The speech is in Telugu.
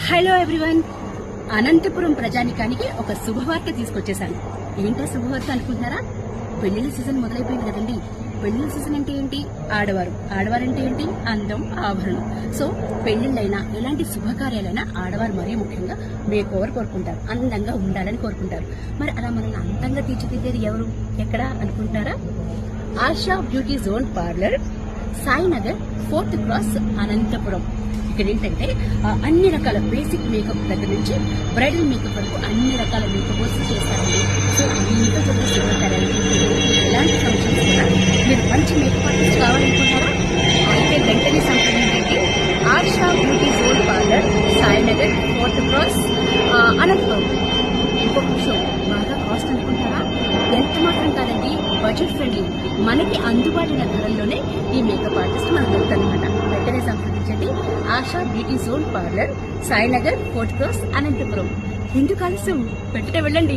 హలో ఎవ్రీవన్, అనంతపురం ప్రజానికానికి ఒక శుభవార్త తీసుకొచ్చేసాను. ఏంటో శుభవార్త అనుకుంటున్నారా? పెళ్లిళ్ళ సీజన్ మొదలైపోయింది కదండి. పెళ్లిళ్ళ సీజన్ అంటే ఏంటి? ఆడవారు అంటే ఏంటి? అందం, ఆభరణం. సో పెళ్లిళ్ళైనా ఎలాంటి శుభకార్యాలైనా ఆడవారు మరీ ముఖ్యంగా మేక్ ఓవర్ కోరుకుంటారు, అందంగా ఉండాలని కోరుకుంటారు. మరి అలా మనల్ని అందంగా తీర్చిదిద్దేది ఎవరు, ఎక్కడ అనుకుంటున్నారా? Asha beauty zone parlour, Sainagar, 4th cross, Anantapuram. ఇక్కడ ఏంటంటే అన్ని రకాల బేసిక్ మేకప్ దగ్గర నుంచి బ్రైడల్ మేకప్ వరకు అన్ని రకాల మేకప్ చేస్తారండి. సో మీ ఇంట్లో జరిగే శుభకార్యాలకి ఎలాంటి ఫంక్షన్స్ కూడా మీరు మంచి మేకప్ ఆర్టిస్ట్ కావాలనుకుంటారా? అయితే వెంటనే సంప్రదించండి. Asha beauty zone parlour, Sainagar, 4th cross, Anantapuram. ఇంకొక విషయం, బాగా కాస్ట్ అనుకుంటారా? ఎంత మాత్రం కాదండి, బడ్జెట్ ఫ్రెండ్లీ, మనకి అందుబాటున ధరల్లోనే ఈ మేకప్ ఆర్టిస్ట్ మనకు దొరుకుతారనమాట. వెంటనే సంప్రదించండి. Asha beauty zone parlour, Sainagar, 4th cross, Anantapuram. ఎందుకు ఆలస్యం, వెంటనే వెళ్ళండి.